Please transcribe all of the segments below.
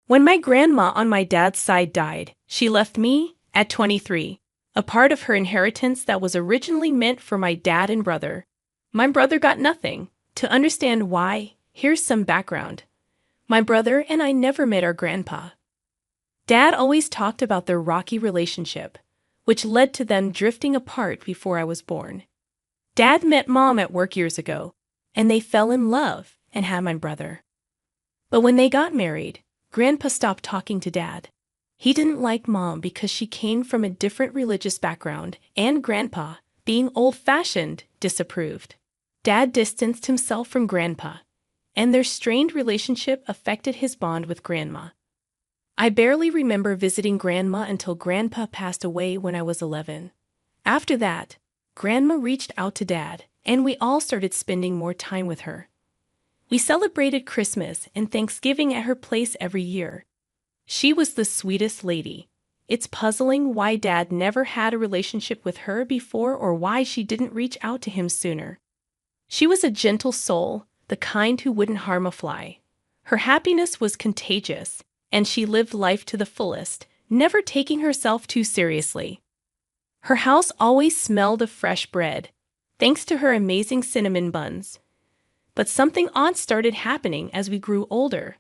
When my grandma on my dad's side died, she left me, at 23, a part of her inheritance that was originally meant for my dad and brother. My brother got nothing. To understand why, here's some background. My brother and I never met our grandpa. Dad always talked about their rocky relationship, which led to them drifting apart before I was born. Dad met Mom at work years ago, and they fell in love and had my brother. But when they got married, Grandpa stopped talking to Dad. He didn't like Mom because she came from a different religious background, and Grandpa, being old-fashioned, disapproved. Dad distanced himself from Grandpa, and their strained relationship affected his bond with Grandma. I barely remember visiting Grandma until Grandpa passed away when I was 11. After that, Grandma reached out to Dad, and we all started spending more time with her. We celebrated Christmas and Thanksgiving at her place every year. She was the sweetest lady. It's puzzling why Dad never had a relationship with her before or why she didn't reach out to him sooner. She was a gentle soul, the kind who wouldn't harm a fly. Her happiness was contagious, and she lived life to the fullest, never taking herself too seriously. Her house always smelled of fresh bread, thanks to her amazing cinnamon buns. But something odd started happening as we grew older.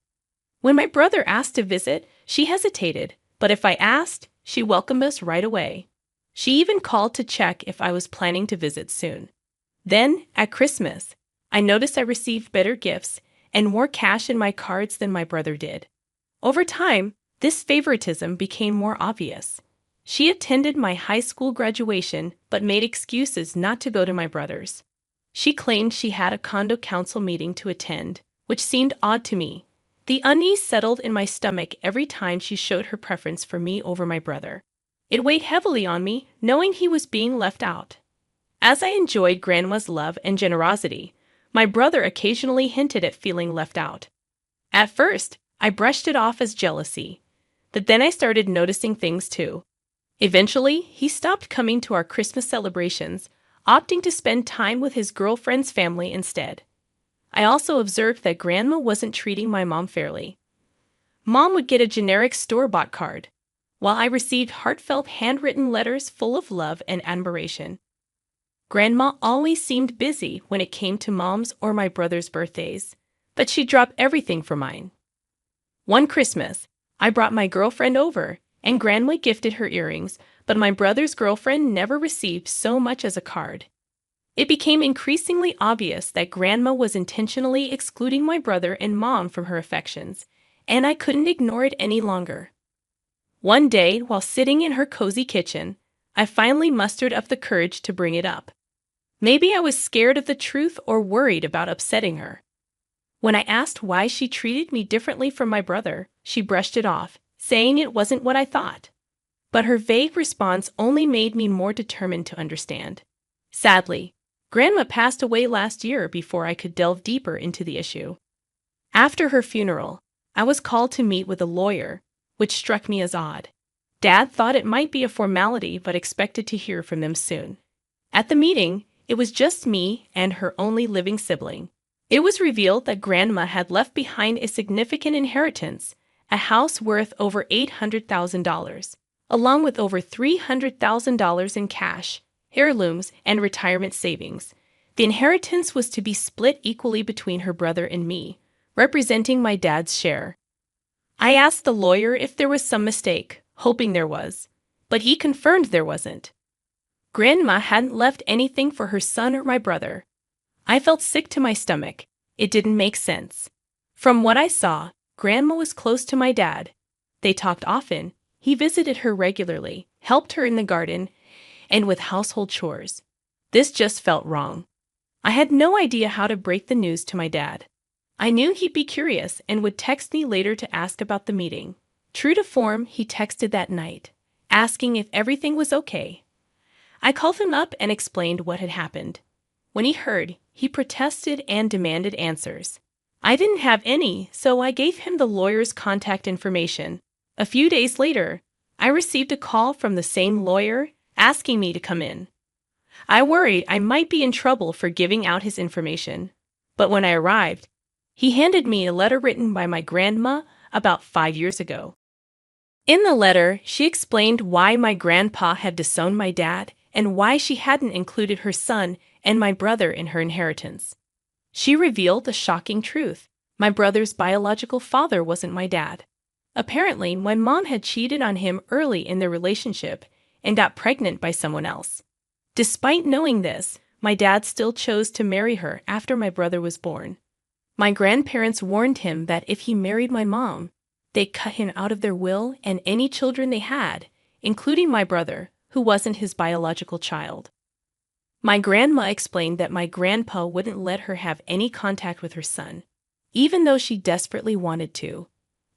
When my brother asked to visit, she hesitated, but if I asked, she welcomed us right away. She even called to check if I was planning to visit soon. Then, at Christmas, I noticed I received better gifts and more cash in my cards than my brother did. Over time, this favoritism became more obvious. She attended my high school graduation but made excuses not to go to my brother's. She claimed she had a condo council meeting to attend, which seemed odd to me. The unease settled in my stomach every time she showed her preference for me over my brother. It weighed heavily on me, knowing he was being left out. As I enjoyed Grandma's love and generosity, my brother occasionally hinted at feeling left out. At first, I brushed it off as jealousy, but then I started noticing things too. Eventually, he stopped coming to our Christmas celebrations, opting to spend time with his girlfriend's family instead. I also observed that Grandma wasn't treating my mom fairly. Mom would get a generic store-bought card, while I received heartfelt handwritten letters full of love and admiration. Grandma always seemed busy when it came to Mom's or my brother's birthdays, but she dropped everything for mine. One Christmas, I brought my girlfriend over, and Grandma gifted her earrings, but my brother's girlfriend never received so much as a card. It became increasingly obvious that Grandma was intentionally excluding my brother and Mom from her affections, and I couldn't ignore it any longer. One day, while sitting in her cozy kitchen, I finally mustered up the courage to bring it up. Maybe I was scared of the truth or worried about upsetting her. When I asked why she treated me differently from my brother, she brushed it off, saying it wasn't what I thought. But her vague response only made me more determined to understand. Sadly, Grandma passed away last year before I could delve deeper into the issue. After her funeral, I was called to meet with a lawyer, which struck me as odd. Dad thought it might be a formality but expected to hear from them soon. At the meeting, it was just me and her only living sibling. It was revealed that Grandma had left behind a significant inheritance, a house worth over $800,000, along with over $300,000 in cash, heirlooms, and retirement savings. The inheritance was to be split equally between her brother and me, representing my dad's share. I asked the lawyer if there was some mistake, hoping there was, but he confirmed there wasn't. Grandma hadn't left anything for her son or my brother. I felt sick to my stomach. It didn't make sense. From what I saw, Grandma was close to my dad. They talked often. He visited her regularly, helped her in the garden, and with household chores. This just felt wrong. I had no idea how to break the news to my dad. I knew he'd be curious and would text me later to ask about the meeting. True to form, he texted that night, asking if everything was okay. I called him up and explained what had happened. When he heard, he protested and demanded answers. I didn't have any, so I gave him the lawyer's contact information. A few days later, I received a call from the same lawyer asking me to come in. I worried I might be in trouble for giving out his information, but when I arrived, he handed me a letter written by my grandma about 5 years ago. In the letter, she explained why my grandpa had disowned my dad and why she hadn't included her son and my brother in her inheritance. She revealed a shocking truth. My brother's biological father wasn't my dad. Apparently, my mom had cheated on him early in their relationship and got pregnant by someone else. Despite knowing this, my dad still chose to marry her after my brother was born. My grandparents warned him that if he married my mom, they'd cut him out of their will and any children they had, including my brother, who wasn't his biological child. My grandma explained that my grandpa wouldn't let her have any contact with her son, even though she desperately wanted to.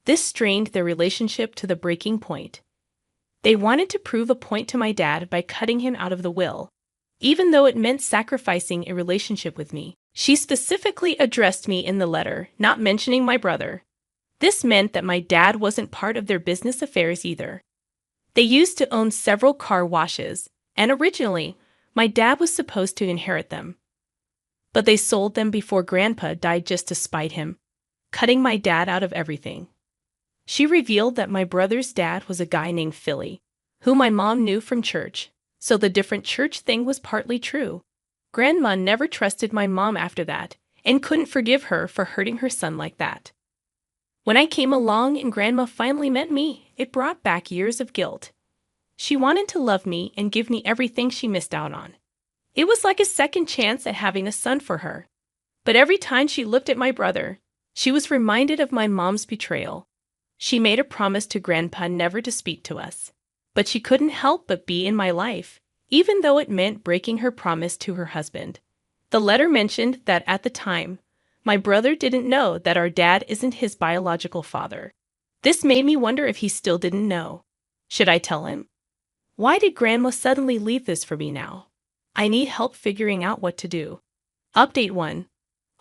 This strained their relationship to the breaking point. They wanted to prove a point to my dad by cutting him out of the will, even though it meant sacrificing a relationship with me. She specifically addressed me in the letter, not mentioning my brother. This meant that my dad wasn't part of their business affairs either. They used to own several car washes, and originally, my dad was supposed to inherit them. But they sold them before Grandpa died just to spite him, cutting my dad out of everything. She revealed that my brother's dad was a guy named Philly, who my mom knew from church, so the different church thing was partly true. Grandma never trusted my mom after that, and couldn't forgive her for hurting her son like that. When I came along and Grandma finally met me, it brought back years of guilt. She wanted to love me and give me everything she missed out on. It was like a second chance at having a son for her. But every time she looked at my brother, she was reminded of my mom's betrayal. She made a promise to Grandpa never to speak to us. But she couldn't help but be in my life, even though it meant breaking her promise to her husband. The letter mentioned that at the time, my brother didn't know that our dad isn't his biological father. This made me wonder if he still didn't know. Should I tell him? Why did Grandma suddenly leave this for me now? I need help figuring out what to do. Update 1.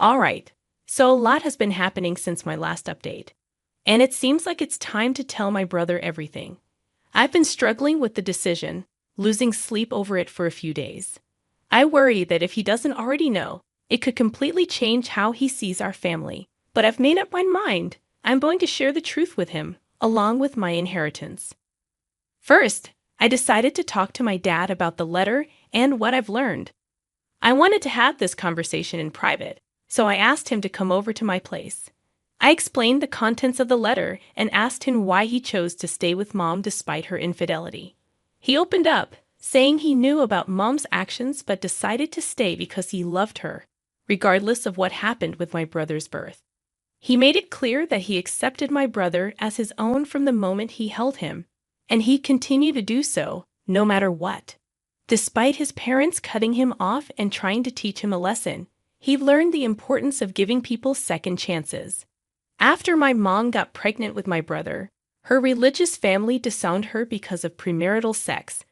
Alright, so a lot has been happening since my last update. And it seems like it's time to tell my brother everything. I've been struggling with the decision, losing sleep over it for a few days. I worry that if he doesn't already know, it could completely change how he sees our family. But I've made up my mind. I'm going to share the truth with him, along with my inheritance. First, I decided to talk to my dad about the letter and what I've learned. I wanted to have this conversation in private, so I asked him to come over to my place. I explained the contents of the letter and asked him why he chose to stay with Mom despite her infidelity. He opened up, saying he knew about Mom's actions but decided to stay because he loved her, regardless of what happened with my brother's birth. He made it clear that he accepted my brother as his own from the moment he held him, and he'd continue to do so, no matter what. Despite his parents cutting him off and trying to teach him a lesson, he learned the importance of giving people second chances. After my mom got pregnant with my brother, her religious family disowned her because of premarital sex.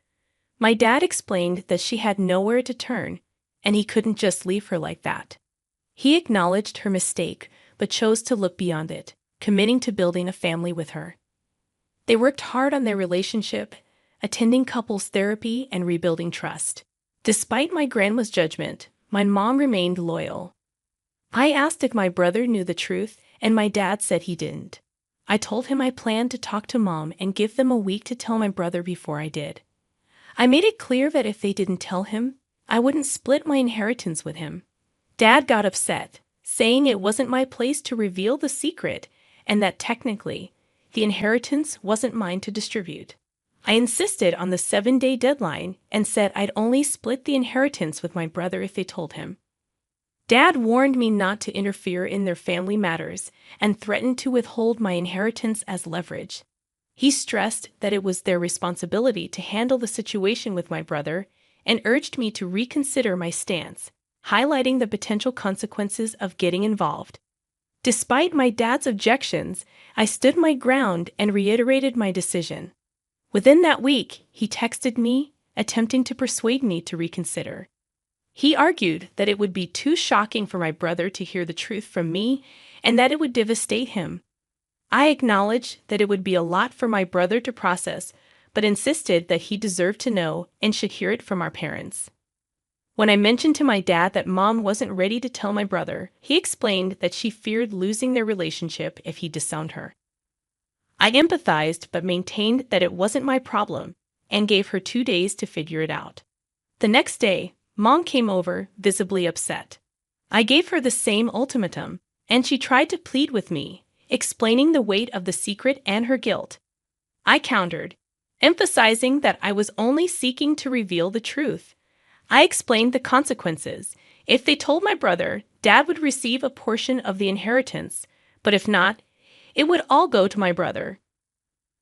My dad explained that she had nowhere to turn, and he couldn't just leave her like that. He acknowledged her mistake, but chose to look beyond it, committing to building a family with her. They worked hard on their relationship, attending couples therapy and rebuilding trust. Despite my grandma's judgment, my mom remained loyal. I asked if my brother knew the truth, and my dad said he didn't. I told him I planned to talk to Mom and give them a week to tell my brother before I did. I made it clear that if they didn't tell him, I wouldn't split my inheritance with him. Dad got upset, saying it wasn't my place to reveal the secret and that technically, the inheritance wasn't mine to distribute. I insisted on the 7-day deadline and said I'd only split the inheritance with my brother if they told him. Dad warned me not to interfere in their family matters and threatened to withhold my inheritance as leverage. He stressed that it was their responsibility to handle the situation with my brother and urged me to reconsider my stance, highlighting the potential consequences of getting involved. Despite my dad's objections, I stood my ground and reiterated my decision. Within that week, he texted me, attempting to persuade me to reconsider. He argued that it would be too shocking for my brother to hear the truth from me and that it would devastate him. I acknowledged that it would be a lot for my brother to process, but insisted that he deserved to know and should hear it from our parents. When I mentioned to my dad that Mom wasn't ready to tell my brother, he explained that she feared losing their relationship if he disowned her. I empathized but maintained that it wasn't my problem and gave her 2 days to figure it out. The next day, Mom came over, visibly upset. I gave her the same ultimatum, and she tried to plead with me, explaining the weight of the secret and her guilt. I countered, emphasizing that I was only seeking to reveal the truth. I explained the consequences. If they told my brother, Dad would receive a portion of the inheritance, but if not, it would all go to my brother.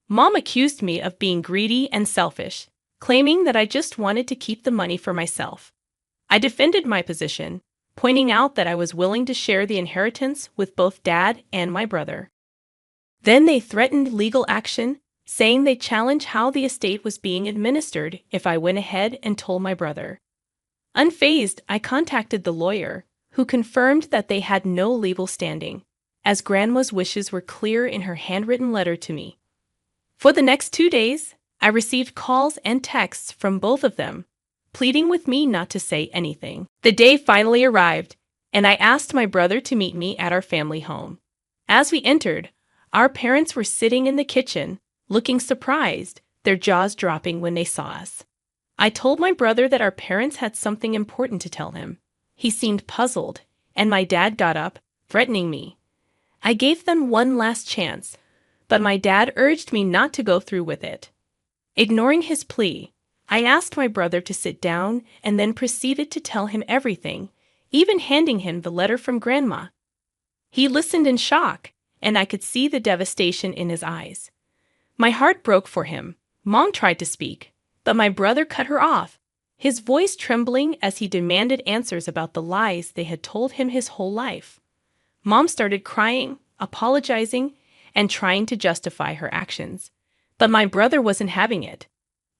Mom accused me of being greedy and selfish, claiming that I just wanted to keep the money for myself. I defended my position, pointing out that I was willing to share the inheritance with both Dad and my brother. Then they threatened legal action, saying they'd challenge how the estate was being administered if I went ahead and told my brother. Unfazed, I contacted the lawyer, who confirmed that they had no legal standing, as Grandma's wishes were clear in her handwritten letter to me. For the next 2 days, I received calls and texts from both of them, pleading with me not to say anything. The day finally arrived, and I asked my brother to meet me at our family home. As we entered, our parents were sitting in the kitchen, looking surprised, their jaws dropping when they saw us. I told my brother that our parents had something important to tell him. He seemed puzzled, and my dad got up, threatening me. I gave them one last chance, but my dad urged me not to go through with it. Ignoring his plea, I asked my brother to sit down and then proceeded to tell him everything, even handing him the letter from Grandma. He listened in shock, and I could see the devastation in his eyes. My heart broke for him. Mom tried to speak, but my brother cut her off, his voice trembling as he demanded answers about the lies they had told him his whole life. Mom started crying, apologizing, and trying to justify her actions, but my brother wasn't having it.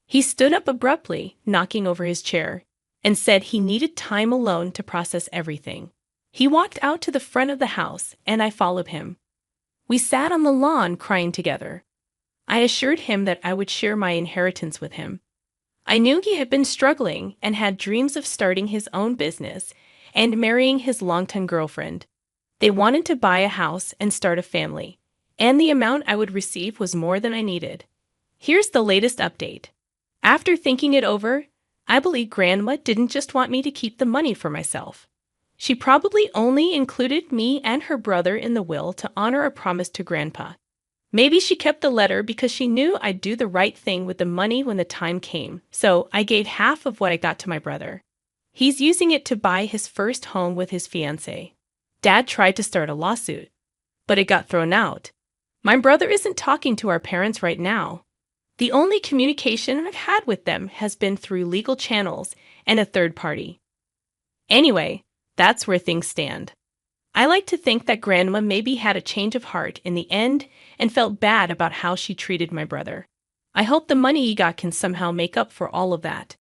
He stood up abruptly, knocking over his chair, and said he needed time alone to process everything. He walked out to the front of the house, and I followed him. We sat on the lawn crying together. I assured him that I would share my inheritance with him. I knew he had been struggling and had dreams of starting his own business and marrying his longtime girlfriend. They wanted to buy a house and start a family, and the amount I would receive was more than I needed. Here's the latest update. After thinking it over, I believe Grandma didn't just want me to keep the money for myself. She probably only included me and her brother in the will to honor a promise to Grandpa. Maybe she kept the letter because she knew I'd do the right thing with the money when the time came, so I gave half of what I got to my brother. He's using it to buy his first home with his fiancée. Dad tried to start a lawsuit, but it got thrown out. My brother isn't talking to our parents right now. The only communication I've had with them has been through legal channels and a third party. Anyway, that's where things stand. I like to think that Grandma maybe had a change of heart in the end and felt bad about how she treated my brother. I hope the money he got can somehow make up for all of that.